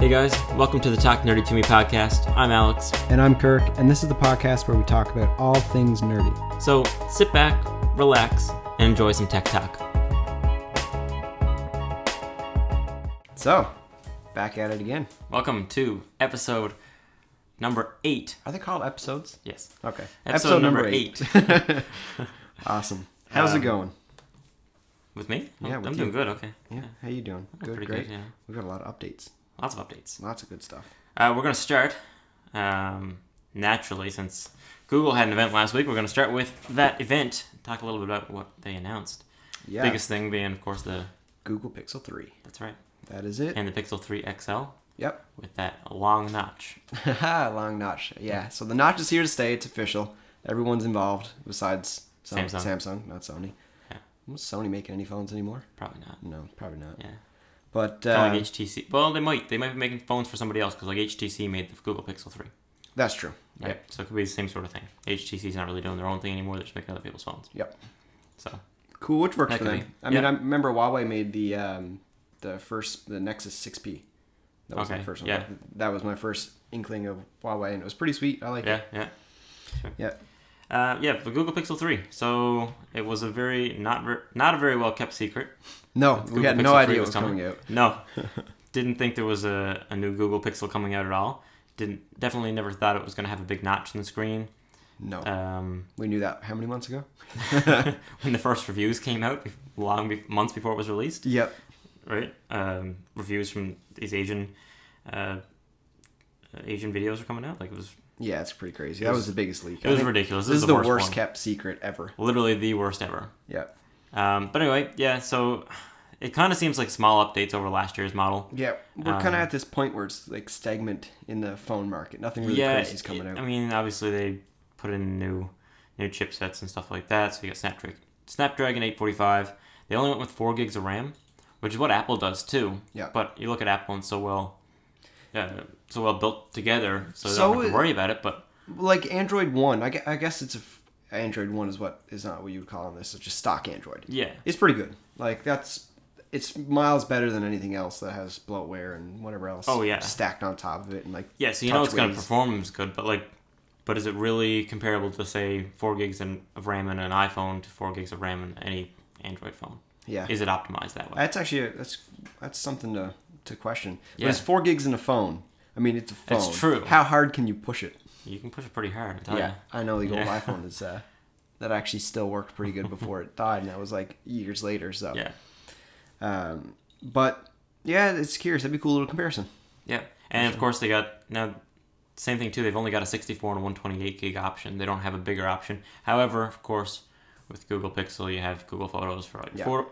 Hey guys, welcome to the Talk Nerdy to Me podcast. I'm Alex. And I'm Kirk, and this is the podcast where we talk about all things nerdy. So sit back, relax, and enjoy some tech talk. So, back at it again. Welcome to episode number 8. Are they called episodes? Yes. Okay. Episode number 8. Awesome. How's it going? With me? Yeah, I'm doing good, okay. Yeah, how you doing? Good, pretty great. good, yeah. We've got a lot of updates. Lots of updates. Lots of good stuff. We're going to start, naturally, since Google had an event last week, we're going to start with that event, talk a little bit about what they announced. Yeah. Biggest thing being, of course, the Google Pixel 3. That's right. That is it. And the Pixel 3 XL. Yep. With that long notch. Long notch. Yeah, so the notch is here to stay. It's official. Everyone's involved besides Samsung, not Sony. Yeah. Is Sony making any phones anymore? Probably not. No, probably not. Yeah. But like HTC. Well, they might be making phones for somebody else because like HTC made the Google Pixel 3. That's true. Right? Yep. So it could be the same sort of thing. HTC's not really doing their own thing anymore. They're just making other people's phones. Yep. So cool, which works for them. I mean, I remember Huawei made the Nexus 6P. That was my first one. Yeah. That was my first inkling of Huawei, and it was pretty sweet. I like it. Yeah. Sure. Yeah. The Google Pixel 3. So it was a very not a very well kept secret. No, we had no idea it was coming out. No, didn't think there was a new Google Pixel coming out at all. Definitely never thought it was going to have a big notch in the screen. No. We knew that how many months ago? When the first reviews came out, months before it was released. Yep. Right. Reviews from these Asian videos are coming out. Like it was. Yeah, it's pretty crazy. That was the biggest leak. It was ridiculous. This is the worst kept secret ever. Literally the worst ever. Yep. But anyway, yeah. So it kind of seems like small updates over last year's model. Yeah, we're kind of at this point where it's like stagnant in the phone market. Nothing really crazy is coming out. I mean, obviously they put in new chipsets and stuff like that. So you got Snapdragon 845. They only went with 4 gigs of RAM, which is what Apple does too. Yeah. But you look at Apple and so well built together, so they don't have to worry about it. But like Android One, I guess Android One is not what you would call this. It's just stock Android. Yeah, it's pretty good. Like it's miles better than anything else that has bloatware and whatever else. Oh yeah, stacked on top of it and like so it's going to perform as good, but is it really comparable to say 4 gigs of RAM in an iPhone to 4 gigs of RAM in any Android phone? Yeah, is it optimized that way? That's actually that's something to question. Yeah. But it's 4 gigs in a phone. I mean, it's a phone. It's true. How hard can you push it? You can push it pretty hard, I tell you. Yeah, I know the old iPhone is that actually still worked pretty good before it died, and that was like years later. So yeah, but yeah, it's curious. That'd be a cool little comparison. Yeah, and of course they got now same thing too. They've only got a 64 and a 128 gig option. They don't have a bigger option. However, of course, with Google Pixel, you have Google Photos for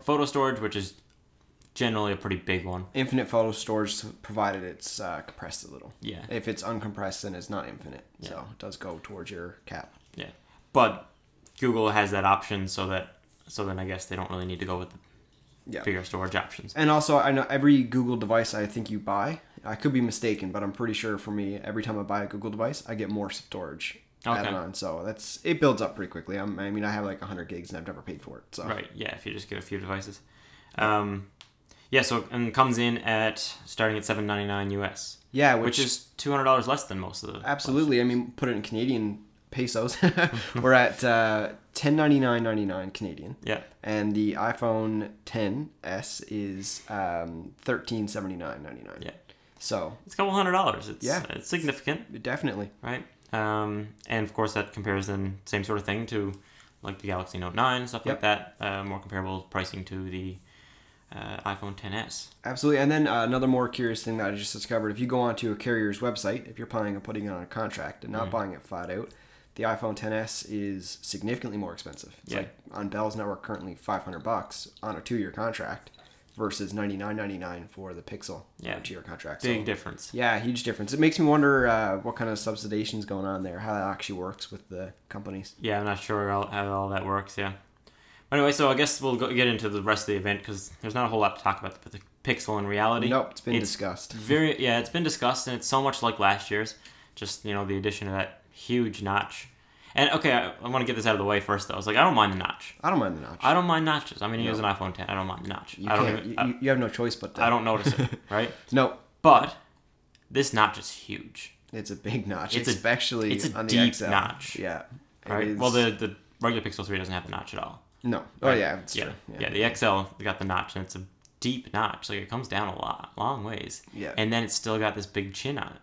photo storage, which is generally a pretty big one. Infinite photo storage, provided it's compressed a little. Yeah. If it's uncompressed, then it's not infinite. Yeah. So it does go towards your cap. Yeah. But Google has that option so then I guess they don't really need to go with the bigger storage options. And also, I know every Google device I think you buy, I could be mistaken, but I'm pretty sure for me, every time I buy a Google device, I get more storage added on. So it builds up pretty quickly. I mean, I have like 100 gigs and I've never paid for it. So. Right. Yeah. If you just get a few devices. Yeah, so it comes in starting at $799 US. Yeah, which is $200 less than most of the. Absolutely, phones. I mean, put it in Canadian pesos. We're at $1099.99 Canadian. Yeah. And the iPhone XS is $1379.99. Yeah. So it's a couple $100. It's significant. Definitely. Right. And of course that compares then same sort of thing to like the Galaxy Note 9 stuff like that. More comparable pricing to the iPhone XS. Absolutely. And then another more curious thing that I just discovered, if you go onto a carrier's website, if you're planning on putting it on a contract and not buying it flat out, the iPhone XS is significantly more expensive. It's like on Bell's network currently $500 on a 2-year contract versus $99.99 for the Pixel on a 2-year contract. Big difference. Yeah, huge difference. It makes me wonder what kind of subsidization is going on there, how that actually works with the companies. Yeah, I'm not sure how all that works, Anyway, so I guess we'll get into the rest of the event because there's not a whole lot to talk about the Pixel in reality. Nope, it's been discussed. It's been discussed, and it's so much like last year's. Just, the addition of that huge notch. And, okay, I want to get this out of the way first, though. I was like, I don't mind the notch. I don't mind the notch. I don't mind notches. I mean, you use an iPhone X. I don't mind the notch. You have no choice but to. I don't notice it, right? No. But this notch is huge. It's a big notch, it's especially it's a on deep the XL. notch. Yeah. Right. Well, the regular Pixel 3 doesn't have the notch at all. No. Oh yeah, it's true. Yeah, the XL got the notch, and it's a deep notch. Like, it comes down long ways. Yeah. And then it's still got this big chin on it.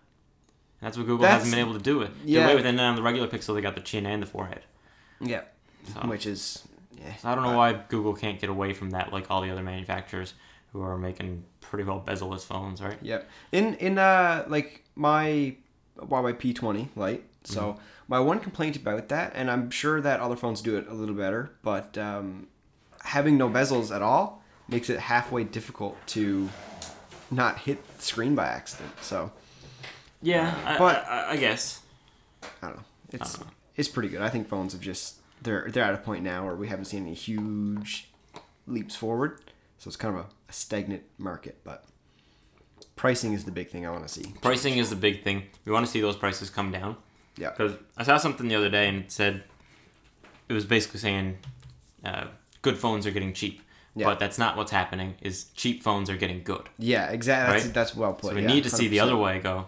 And that's what Google hasn't been able to do it. Yeah. Away with it. And then on the regular Pixel, they got the chin and the forehead. Yeah. So, which is so I don't know why Google can't get away from that, like all the other manufacturers who are making pretty well bezel-less phones, right? Yeah. In like my Huawei P20 Lite. So my one complaint about that, and I'm sure that other phones do it a little better, but having no bezels at all makes it halfway difficult to not hit the screen by accident. So yeah, but I guess I don't know. It's pretty good. I think phones have just they're at a point now where we haven't seen any huge leaps forward. So it's kind of a stagnant market, but pricing is the big thing I want to see. Pricing is the big thing. We want to see those prices come down. Yeah. Because I saw something the other day and it said, it was basically saying good phones are getting cheap. Yeah. But that's not what's happening, is cheap phones are getting good. Yeah, exactly. Right? That's well put. So we need to see the other way go.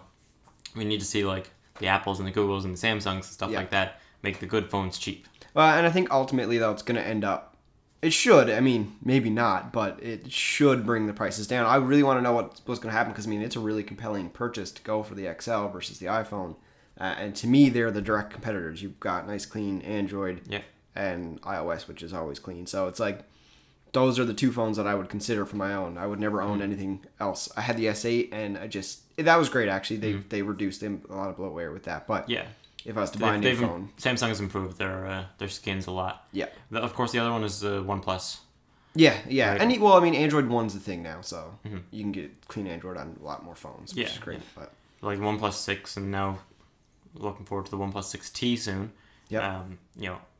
We need to see like the Apples and the Googles and the Samsungs and stuff like that make the good phones cheap. Well, and I think ultimately though it's going to end up, it should, I mean, maybe not, but it should bring the prices down. I really want to know what's going to happen because, I mean, it's a really compelling purchase to go for the XL versus the iPhone. And to me, they're the direct competitors. You've got nice, clean Android and iOS, which is always clean. So it's like, those are the two phones that I would consider for my own. I would never own anything else. I had the S8, and that was great, actually. They reduced a lot of bloatware with that. But if I was to buy a new phone... Samsung has improved their skins a lot. Yeah. Of course, the other one is the OnePlus. Yeah. Right? And, well, I mean, Android One's the thing now, so you can get clean Android on a lot more phones, which is great. But like OnePlus 6, and now looking forward to the OnePlus 6T soon. Yeah.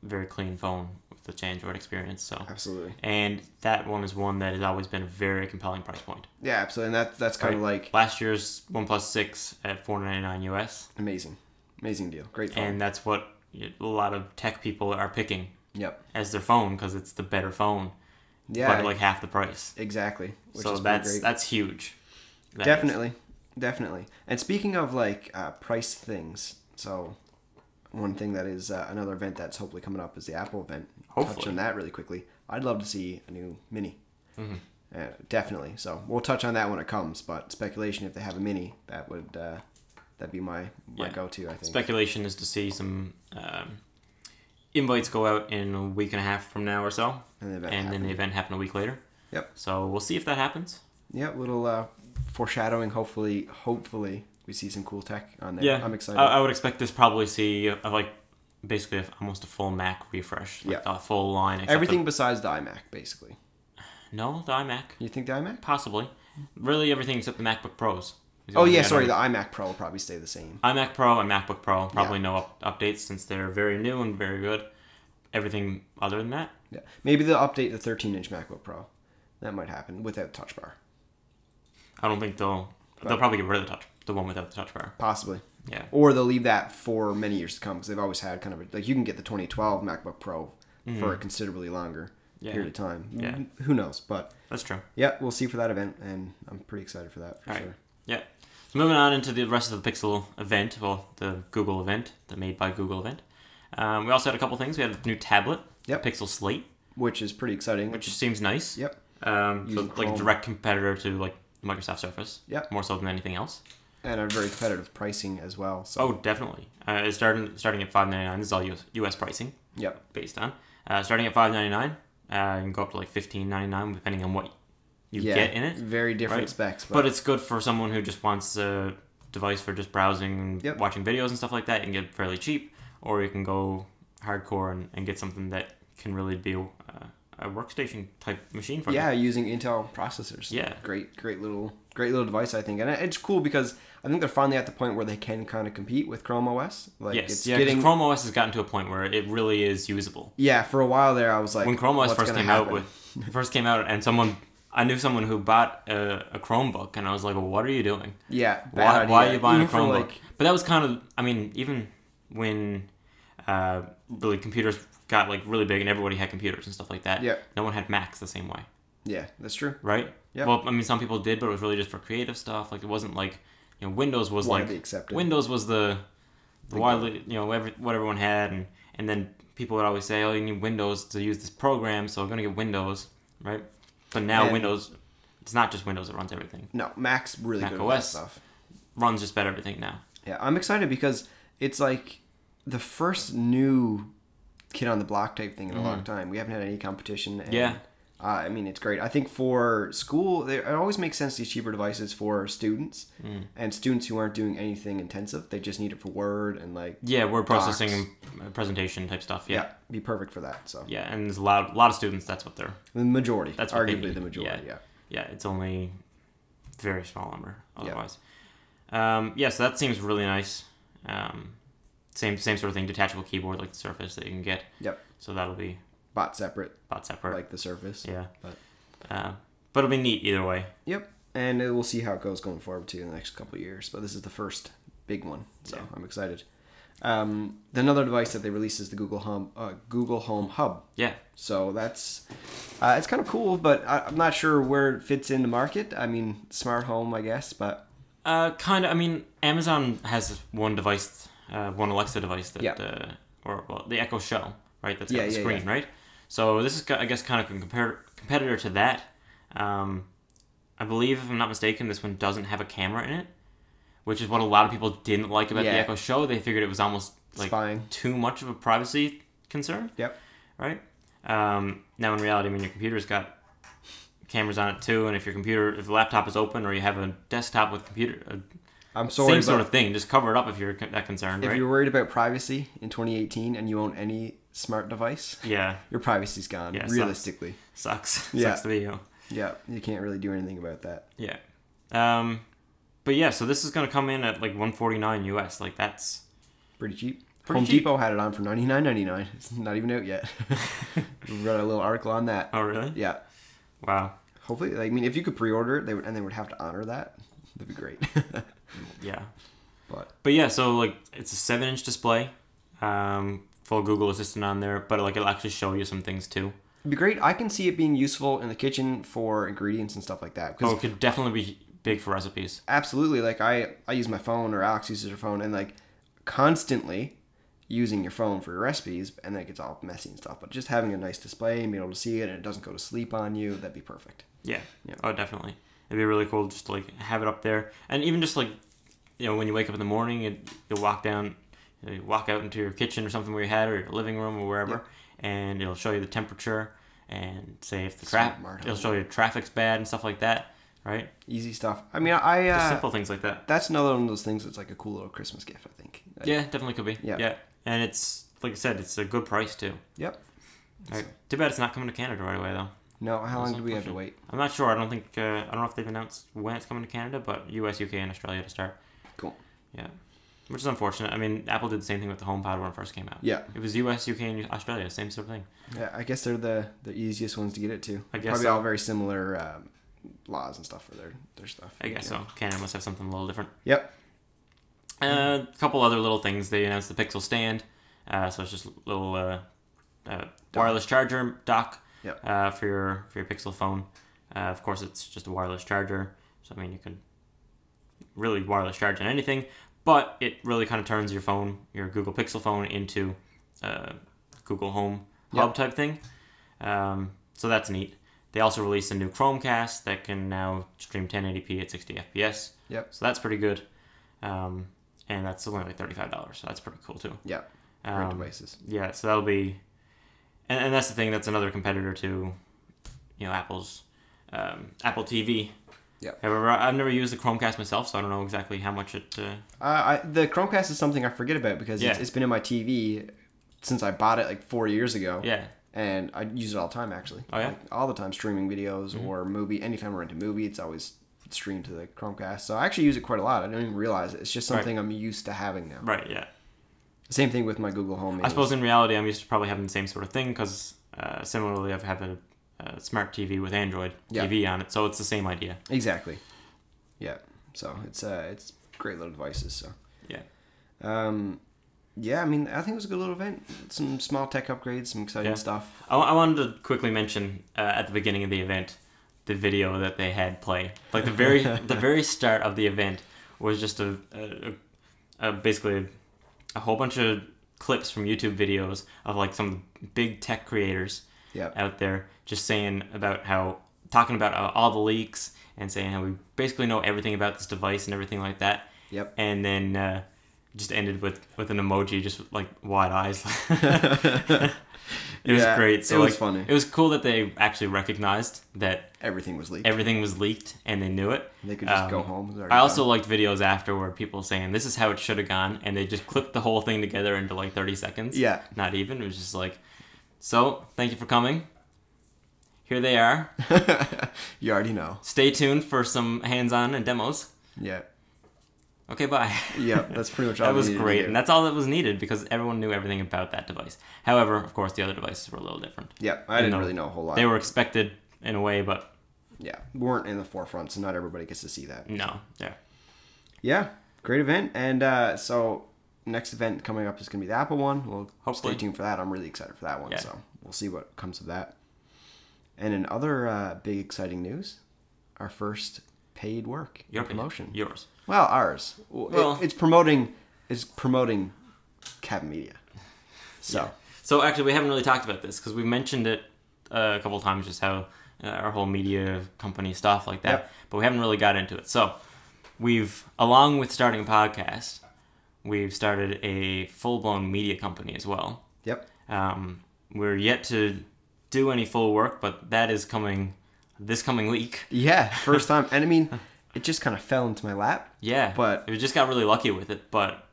Very clean phone with the Android experience. So absolutely. And that one is one that has always been a very compelling price point. Yeah, absolutely. And that's kind of like last year's OnePlus 6 at $499 US. Amazing deal. Great phone. And that's what a lot of tech people are picking. Yep. As their phone because it's the better phone. Yeah. But like half the price. Exactly. Which so is that's huge. Definitely. And speaking of like price things, so one thing that is another event that's hopefully coming up is the Apple event. Hopefully. Touch on that really quickly. I'd love to see a new Mini. Definitely. So we'll touch on that when it comes. But speculation, if they have a Mini, that'd be my go-to, I think. Speculation is to see some invites go out in a week and a half from now or so. And then the event happen a week later. Yep. So we'll see if that happens. Yeah, little foreshadowing. Hopefully we see some cool tech on there. Yeah. I'm excited. I would expect this probably see basically almost a full Mac refresh. Like a full line. Everything besides the iMac, basically. No, the iMac. You think the iMac? Possibly. Really everything except the MacBook Pros. Oh yeah, sorry, the iMac Pro will probably stay the same. iMac Pro and MacBook Pro, probably no updates since they're very new and very good. Everything other than that? Yeah. Maybe they'll update the 13-inch MacBook Pro. That might happen without Touch Bar. I don't think they'll probably get rid of the one without the Touch Bar. Possibly. Yeah. Or they'll leave that for many years to come because they've always had kind of like you can get the 2012 MacBook Pro for a considerably longer period of time. Yeah. Who knows? But that's true. Yeah, we'll see for that event, and I'm pretty excited for that for sure. Yeah. So moving on into the rest of the Pixel event, well, the Google event, the Made by Google event. We also had a couple things. We had a new tablet, Pixel Slate, which is pretty exciting. Which seems nice. Yep. So like a direct competitor to like Microsoft Surface. Yep. More so than anything else. And a very competitive pricing as well. So. Oh, definitely. It's starting at $599. This is all US pricing. Yep. Based on starting at $599, you can go up to like $15.99 depending on what you get in it. Very different specs. But it's good for someone who just wants a device for just browsing, watching videos and stuff like that. You can get it fairly cheap, or you can go hardcore and get something that can really be a workstation type machine for you. Yeah, using Intel processors. Yeah. Great little device, I think. And it's cool because I think they're finally at the point where they can kind of compete with Chrome OS. Like yes, because Chrome OS has gotten to a point where it really is usable. Yeah, for a while there I was like, when Chrome OS first came out and I knew someone who bought a Chromebook, and I was like, well, what are you doing? Yeah, why are you buying a Chromebook? But that was kind of, I mean, even when really computers got like really big and everybody had computers and stuff like that, no one had Macs the same way. Yeah, that's true. Right? Yeah. Well, I mean, some people did, but it was really just for creative stuff. Like, it wasn't like Windows was widely accepted. Windows was the widely what everyone had, and then people would always say, oh, you need Windows to use this program, so I'm gonna get Windows, right? But now Windows, it's not just Windows that runs everything. No, Mac's really Mac good OS at that stuff. Runs just about everything now. Yeah, I'm excited because it's like the first new kid on the block type thing in a long time. We haven't had any competition. And, I mean, it's great. I think for school, it always makes sense to use cheaper devices for students and students who aren't doing anything intensive. They just need it for Word and word processing, presentation type stuff. Yeah, be perfect for that. So and there's a lot of students. That's what they're the majority. That's what arguably the majority. Yeah, it's only a very small number otherwise. So that seems really nice. Same sort of thing, detachable keyboard like the Surface that you can get. Yep. So that'll be bought separate, like the Surface. Yeah. But it'll be neat either way. Yep. And we'll see how it goes going forward too in the next couple of years. But this is the first big one, so I'm excited. Then another device that they released is the Google Home Hub. Yeah. So that's it's kind of cool, but I'm not sure where it fits in the market. I mean, smart home, I guess, but kind of. I mean, Amazon has one device, one Alexa device that, the Echo Show, right? That's got the screen, right? So this is, I guess, kind of a competitor to that. I believe, if I'm not mistaken, this one doesn't have a camera in it, which is what a lot of people didn't like about the Echo Show. They figured it was almost spying, too much of a privacy concern. Yep. Right? Now, in reality, I mean, your computer's got cameras on it too, and if the laptop is open or you have a desktop with computer, same sort of thing. Just cover it up if you're that concerned. If you're worried about privacy in 2018 and you own any smart device, your privacy's gone. Yeah, realistically, sucks. Yeah. Sucks to be you. Yeah, you can't really do anything about that. Yeah. But yeah, so this is going to come in at $149 US. That's pretty cheap. Home Depot had it on for $99.99. It's not even out yet. We wrote a little article on that. Oh, really? Yeah. Wow. Hopefully, if you could pre-order it, they would have to honor that. That'd be great. Yeah. But yeah, so it's a 7-inch display, full Google Assistant on there, but it'll actually show you some things too. It'd be great. I can see it being useful in the kitchen for ingredients and stuff like that. Oh, it could definitely be big for recipes. Absolutely. I use my phone, or Alex uses her phone, and constantly using your phone for your recipes, and then it gets all messy and stuff. But just having a nice display and being able to see it and it doesn't go to sleep on you, that'd be perfect. Yeah. Oh, definitely. It'd be really cool just to have it up there. And even just when you wake up in the morning, you'll walk down, you walk out into your kitchen or something where you had, or your living room or wherever, and it'll show you the temperature and say if it'll show you traffic's bad and stuff like that, right? Easy stuff. I mean, just simple things like that. That's another one of those things that's like a cool little Christmas gift, I think. Yeah, definitely could be. Yeah. And it's, like I said, it's a good price too. Yep. Right. Too bad it's not coming to Canada right away though. No, how long do we have to wait? I'm not sure. I don't know if they've announced when it's coming to Canada, but US, UK, and Australia to start. Cool. Yeah. Which is unfortunate. I mean, Apple did the same thing with the HomePod when it first came out. Yeah. It was US, UK, and Australia, same sort of thing. Yeah, I guess they're the easiest ones to get it to. I guess Probably all very similar laws and stuff for their stuff. I guess so. Canada must have something a little different. Yep. A couple other little things. They announced the Pixel stand. So it's just a little wireless charger dock for your Pixel phone. Of course, it's just a wireless charger. So, I mean, you can really wireless charge on anything. But it really kind of turns your phone, your Google Pixel phone, into Google Home Hub type thing. So that's neat. They also released a new Chromecast that can now stream 1080p at 60 FPS. Yep. So that's pretty good. And that's only $35. So that's pretty cool too. Yeah. Great devices. Yeah. So that'll be, and that's the thing. That's another competitor to, Apple's Apple TV. Yeah. However, I've never used the Chromecast myself, so I don't know exactly how much it. The Chromecast is something I forget about because it's been in my TV since I bought it 4 years ago. Yeah. And I use it all the time actually. Oh yeah. All the time, streaming videos or movie. Anytime we're into movie, it's always streamed to the Chromecast. So I actually use it quite a lot. I don't even realize it. It's just something I'm used to having now. Right. Yeah. Same thing with my Google Home. I suppose in reality, I'm used to probably having the same sort of thing because similarly, I've had a smart TV with Android TV on it, so it's the same idea. Exactly. Yeah. So it's great little devices. So yeah. Yeah, I mean, I think it was a good little event. Some small tech upgrades, some exciting stuff. I wanted to quickly mention at the beginning of the event the video that they had play. The very start of the event was just basically a whole bunch of clips from YouTube videos of like some big tech creators out there just talking about all the leaks and saying how we basically know everything about this device and everything like that. Yep. And then just ended with an emoji, just with, like, wide eyes. It was great. So it was funny. It was cool that they actually recognized that everything was leaked. Everything was leaked, and they knew it. They could just go home. I also liked videos after where people saying this is how it should have gone, and they just clipped the whole thing together into like 30 seconds. Yeah. Not even. It was just like, so thank you for coming. Here they are. You already know. Stay tuned for some hands-on and demos. Yeah. Okay, bye. Yeah, that's pretty much all that was great, and that's all that was needed because everyone knew everything about that device. However, of course, the other devices were a little different. Yeah, I didn't really know a whole lot. They were expected in a way, but yeah, weren't in the forefront, so not everybody gets to see that. No, yeah. Yeah, great event, and so next event coming up is going to be the Apple one. We'll hopefully stay tuned for that. I'm really excited for that one, so we'll see what comes of that. And in other big exciting news, our first paid work promotion. Yours. Well, ours. Well, it's promoting KABN Media. So actually, we haven't really talked about this because we mentioned it a couple of times, just how our whole media company stuff like that. Yep. But we haven't really got into it. So along with starting a podcast, we've started a full-blown media company as well. Yep. We're yet to do any full work, but that is coming this coming week. Yeah, first time. And I mean, it just kind of fell into my lap. Yeah, but we just got really lucky with it, but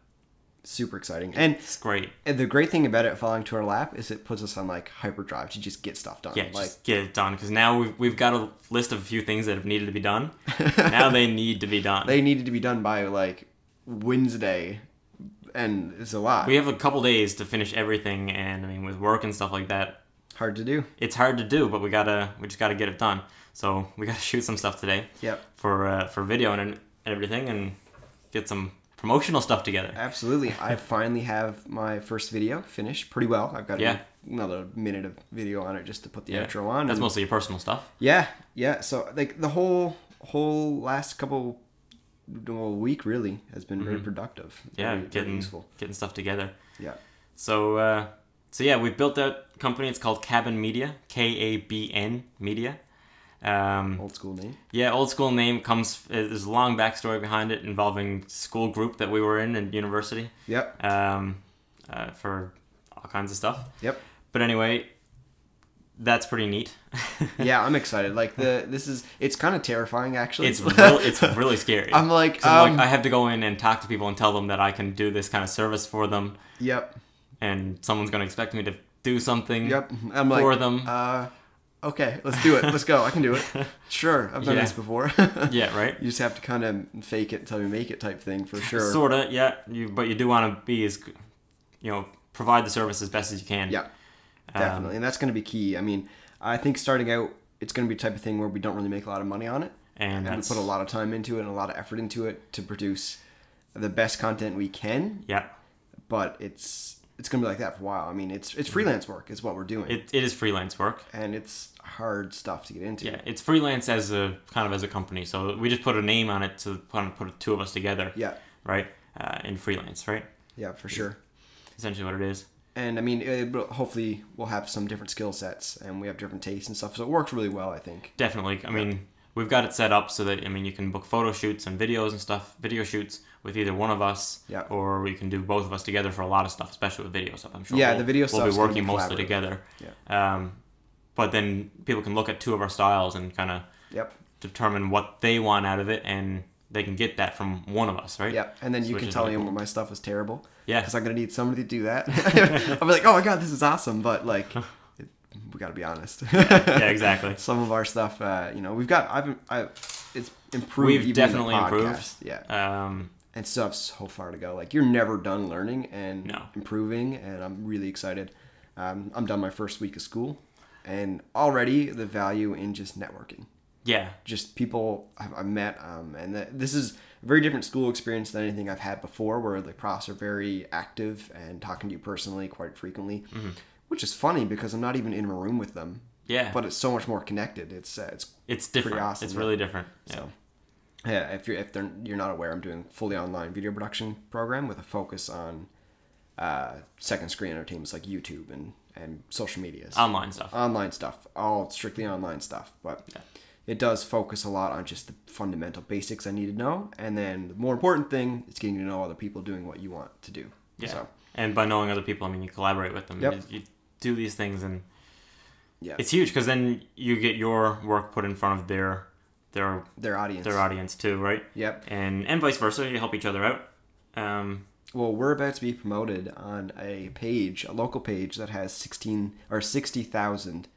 super exciting. And it's great. And the great thing about it falling to our lap is it puts us on like hyperdrive to just get stuff done. Yeah, just get it done, because now we've got a list of a few things that have needed to be done. Now they need to be done. They needed to be done by like Wednesday, and it's a lot. We have a couple days to finish everything, and I mean, with work and stuff like that, hard to do. It's hard to do, but we just gotta get it done. So we gotta shoot some stuff today. Yep. For video and everything, and get some promotional stuff together. Absolutely. I finally have my first video finished pretty well. I've got another minute of video on it just to put the outro on. That's mostly your personal stuff. Yeah. So like the whole last week really has been very productive. Yeah, very useful. Getting stuff together. Yeah. So yeah, we've built that company. It's called KABN Media, KABN Media. Old school name. Yeah, old school name there's a long backstory behind it involving school group that we were in university. Yep. For all kinds of stuff. Yep. But anyway, that's pretty neat. Yeah, I'm excited. Like it's kind of terrifying actually. It's really scary. I'm like, I have to go in and talk to people and tell them that I can do this kind of service for them. Yep. And someone's going to expect me to do something I'm for them. Okay, let's do it. Let's go. I can do it. Sure, I've done this before. Yeah, right. You just have to kind of fake it until you make it type thing for sure. Sorta, yeah. But you do want to be provide the service as best as you can. Yeah, definitely, and that's going to be key. I mean, I think starting out, it's going to be the type of thing where we don't really make a lot of money on it, and we put a lot of time into it and a lot of effort into it to produce the best content we can. Yeah, but it's going to be like that for a while. I mean, it's freelance work is what we're doing. It is freelance work. And it's hard stuff to get into. Yeah, it's freelance as a company. So we just put a name on it to put the two of us together. Yeah. Right? In freelance, right? Yeah, for sure. Essentially what it is. And I mean, hopefully we'll have some different skill sets and we have different tastes and stuff. So it works really well, I think. Definitely. I mean, we've got it set up so that, you can book photo shoots and videos and stuff, video shoots with either one of us, or we can do both of us together for a lot of stuff, especially with video stuff. I'm sure the video stuff we'll be working mostly together. Yeah. But then people can look at two of our styles and kind of determine what they want out of it, and they can get that from one of us, right? Yeah, and then you can tell me when my stuff is terrible. Yeah. Because I'm going to need somebody to do that. I'll be like, oh my God, this is awesome, but like... we got to be honest. Yeah, exactly. Some of our stuff, we've got. It's improved. We've definitely improved. Yeah. And stuff's so far to go. Like you're never done learning and improving, and I'm really excited. I'm done my first week of school, and already the value in just networking. Yeah. Just people I've met, and this is a very different school experience than anything I've had before, where the profs are very active and talking to you personally quite frequently. Mm-hmm. Which is funny because I'm not even in a room with them. Yeah. But it's so much more connected. It's different. Pretty awesome. It's really different. Yeah. So if you're not aware, I'm doing fully online video production program with a focus on second screen entertainments like YouTube and social medias. Online stuff. All strictly online stuff. But it does focus a lot on just the fundamental basics I need to know. And then the more important thing is getting to know other people doing what you want to do. Yeah. So, and by knowing other people, I mean, you collaborate with them. Yep. You do these things, and it's huge because then you get your work put in front of their audience. Their audience too, right? Yep. And vice versa. You help each other out. Well, we're about to be promoted on a local page that has 60,000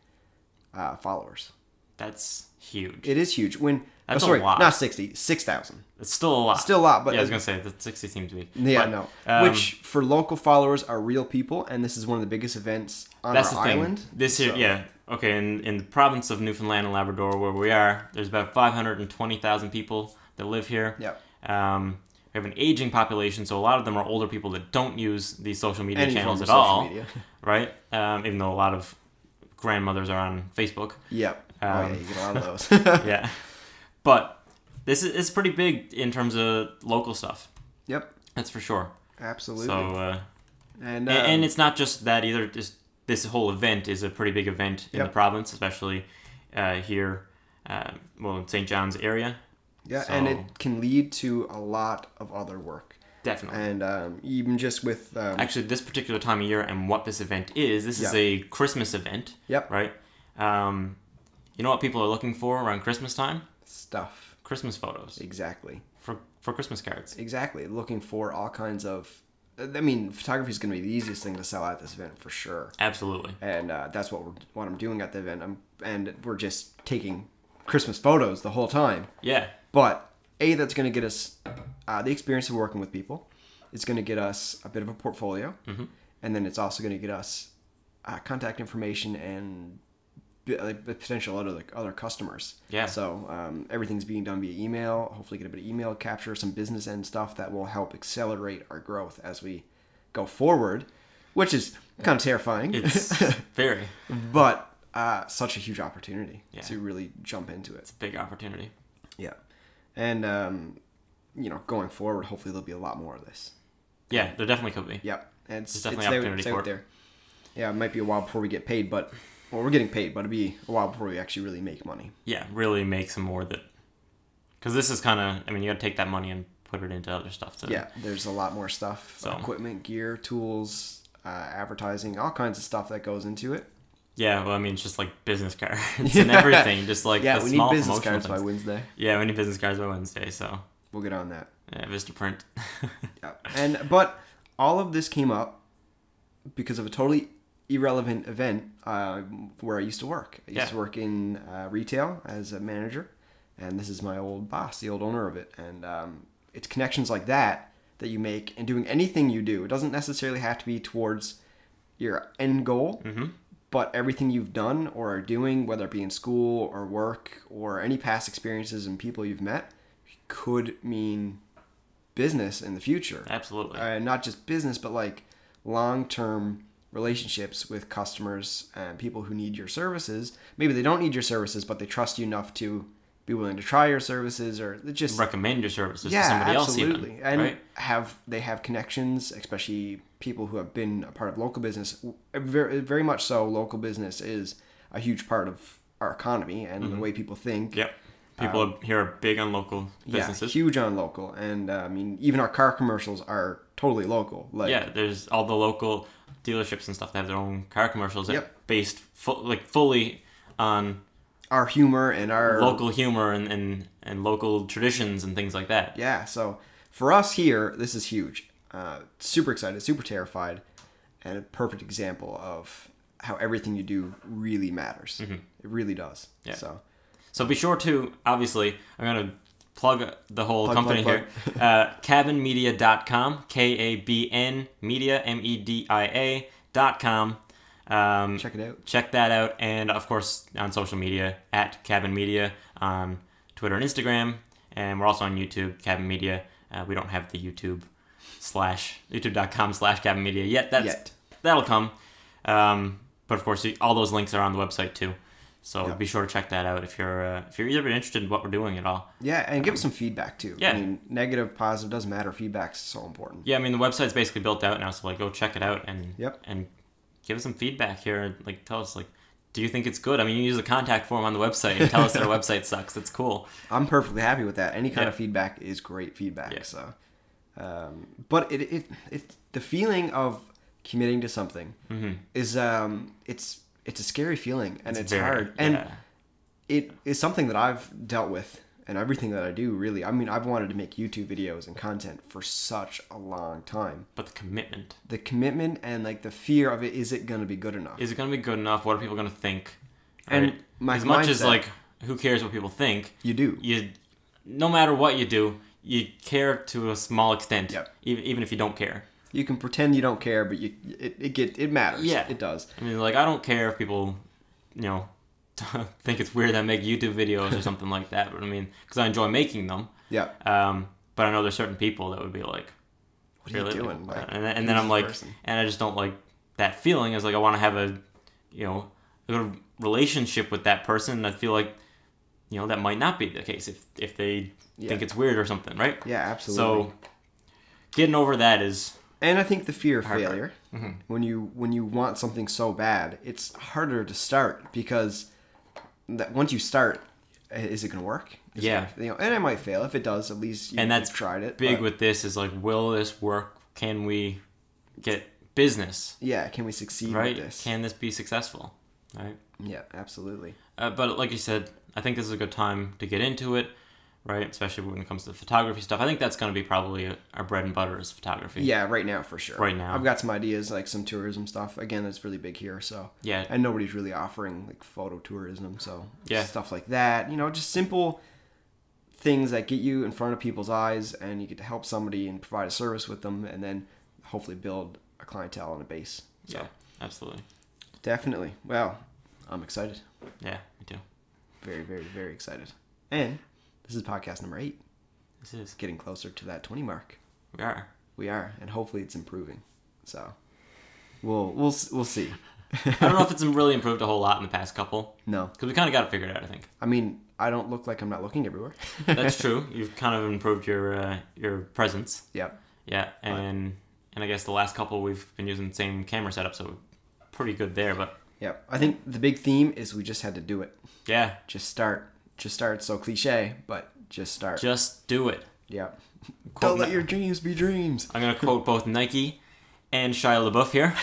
followers. That's huge. It is huge. That's a lot. Not 60, 6,000. It's still a lot. Still a lot, but I was gonna say that 60 seems to be. Yeah, no. Which for local followers are real people, and this is one of the biggest events on our island. This year, yeah. Okay, in the province of Newfoundland and Labrador, where we are, there's about 520,000 people that live here. Yep. We have an aging population, so a lot of them are older people that don't use these social media channels at all, right? Even though a lot of grandmothers are on Facebook. Yep. You get a lot of those. Yeah. But it's pretty big in terms of local stuff. Yep. That's for sure. Absolutely. So, and it's not just that either. Just this whole event is a pretty big event in the province, especially here, in St. John's area. Yeah, and it can lead to a lot of other work. Definitely. And even just with... Actually, this particular time of year and what this event is, this is a Christmas event. Yep. Right? You know what people are looking for around Christmas time? Stuff. Christmas photos. Exactly. For Christmas cards. Exactly. Looking for all kinds of... I mean, photography is going to be the easiest thing to sell at this event for sure. Absolutely. And that's what I'm doing at the event. And we're just taking Christmas photos the whole time. Yeah. But that's going to get us the experience of working with people. It's going to get us a bit of a portfolio, and then it's also going to get us contact information and potential other customers. Yeah. So everything's being done via email. Hopefully, get a bit of email capture, some business end stuff that will help accelerate our growth as we go forward, which is kind of terrifying. It's very, but such a huge opportunity to really jump into it. It's a big opportunity. Yeah. And, going forward, hopefully there'll be a lot more of this. Yeah, there definitely could be. Yep. And there's definitely opportunity for it. There. Yeah, it might be a while before we get paid, but... Well, we're getting paid, but it'll be a while before we actually really make money. Yeah, really make some more that... Because this is kind of... I mean, you got to take that money and put it into other stuff, too. Yeah, there's a lot more stuff. So. Equipment, gear, tools, advertising, all kinds of stuff that goes into it. Yeah, well, I mean, it's just like business cards and everything. Just like the we need business cards by Wednesday. Yeah, we need business cards by Wednesday, so we'll get on that. Yeah, Vistaprint. Yeah, but all of this came up because of a totally irrelevant event where I used to work. I used to work in retail as a manager, and this is my old boss, the old owner of it. And it's connections like that you make, and doing anything you do. It doesn't necessarily have to be towards your end goal. Mm-hmm. But everything you've done or are doing, whether it be in school or work or any past experiences and people you've met, could mean business in the future. Absolutely. Not just business, but like long-term relationships with customers and people who need your services. Maybe they don't need your services, but they trust you enough to be willing to try your services or just recommend your services to somebody else. Absolutely. And right? They have connections, especially people who have been a part of local business. Very, very much so, local business is a huge part of our economy and the way people think. Yep. People here are big on local businesses. Yeah, huge on local. And I mean, even our car commercials are totally local. There's all the local dealerships and stuff that have their own car commercials that are based fully on our humor and our local humor and local traditions and things like that. Yeah, so for us here, this is huge. Super excited, super terrified, and a perfect example of how everything you do really matters. Mm-hmm. It really does. Yeah. So be sure to, obviously, I'm going to plug the whole company here. KABNmedia.com, KABN Media, MEDIA.com. Check it out. Check that out. And, of course, on social media, at KABN Media, on Twitter and Instagram. And we're also on YouTube, KABN Media. We don't have the youtube.com/KABN Media yet. That'll come. But, of course, all those links are on the website, too. So be sure to check that out if you're either interested in what we're doing at all. Yeah, and give us some feedback too. Yeah. I mean, negative, positive, doesn't matter. Feedback's so important. Yeah, I mean the website's basically built out now, so like go check it out and Yep. and give us some feedback here and like tell us like, do you think it's good? I mean, you use the contact form on the website and tell us that our website sucks. It's cool. I'm perfectly happy with that. Any kind of feedback is great feedback. Yeah. So, but it the feeling of committing to something is it's a scary feeling and it's hard and it is something that I've dealt with in everything that I do. Really, I mean, I've wanted to make YouTube videos and content for such a long time. But the commitment and like the fear of it, is it going to be good enough? Is it going to be good enough? What are people going to think? And right? As much as like, who cares what people think? You do. No matter what you do, you care to a small extent. Yep. Even if you don't care. You can pretend you don't care, but it matters. Yeah, it does. I mean, like I don't care if people, think it's weird that I make YouTube videos or something like that. But I mean, because I enjoy making them. Yeah. But I know there's certain people that would be like, "What are you doing?" Like, and then I'm like, and I just don't like that feeling. It's like I want to have a good relationship with that person. And I feel like, that might not be the case if they think it's weird or something, right? Yeah, absolutely. So getting over that is. And I think the fear of failure, when you want something so bad, it's harder to start because once you start, is it going to work? And it might fail. If it does, at least you've tried it. Big with this is like, will this work? Can we get business? Yeah, can we succeed with this? Can this be successful? Right? Yeah, absolutely. But like you said, I think this is a good time to get into it. Right, especially when it comes to the photography stuff. I think that's going to be probably our bread and butter is photography. Yeah, right now for sure. Right now, I've got some ideas like some tourism stuff. Again, that's really big here. So yeah, and nobody's really offering like photo tourism. So yeah, stuff like that. Just simple things that get you in front of people's eyes, and you get to help somebody and provide a service with them, and then hopefully build a clientele and a base. So, yeah, absolutely, definitely. Well, I'm excited. Yeah, me too. Very, very, very excited. And this is podcast number 8. This is getting closer to that 20 mark. We are, and hopefully it's improving. So we'll see. I don't know if it's really improved a whole lot in the past couple. No, because we kind of got it figured out. I think. I mean, I don't look like I'm not looking everywhere. That's true. You've kind of improved your presence. Yep. Yeah, and I guess the last couple we've been using the same camera setup, so pretty good there. But yeah, I think the big theme is we just had to do it. Yeah. Just start. So cliche, but just start. Just do it. Yeah. Don't let your dreams be dreams. I'm going to quote both Nike and Shia LaBeouf here.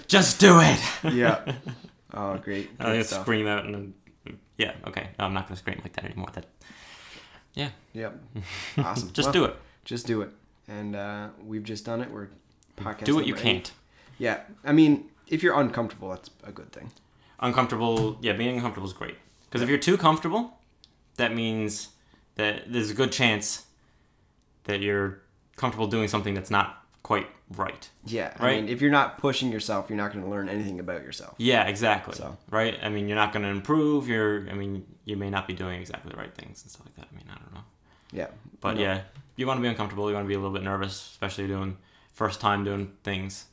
Just do it. Yeah. Oh, great. I'm going to scream out and yeah, okay. No, I'm not going to scream like that anymore. Yeah. Yep. Awesome. Just do it. Just do it. And we've just done it. We're podcast. Do what you can't. Yeah. I mean, if you're uncomfortable, that's a good thing. Uncomfortable. Yeah, being uncomfortable is great. Because if you're too comfortable, that means that there's a good chance that you're comfortable doing something that's not quite right. Yeah. Right? I mean, if you're not pushing yourself, you're not going to learn anything about yourself. Yeah, exactly. So. Right? I mean, you're not going to improve. You may not be doing exactly the right things and stuff like that. I mean, I don't know. Yeah. But yeah, you want to be uncomfortable. You want to be a little bit nervous, especially first time doing things.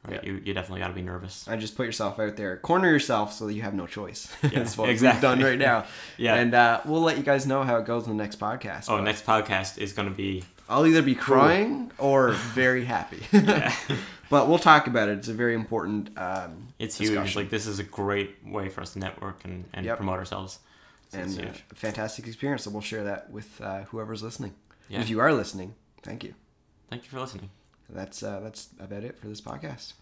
Right? Yeah. You definitely got to be nervous. And just put yourself out there. Corner yourself so that you have no choice. Yeah, That's what exactly. we've done right now. Yeah. And we'll let you guys know how it goes in the next podcast. Oh, next podcast is going to be... I'll either be crying or very happy. Yeah. But we'll talk about it. It's a very important It's discussion. huge. Like, this is a great way for us to network and promote ourselves. So and a fantastic experience. So we'll share that with whoever's listening. Yeah. If you are listening, thank you. Thank you for listening. That's about it for this podcast.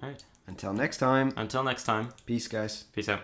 All right. Until next time. Peace, Peace, guys. Peace out.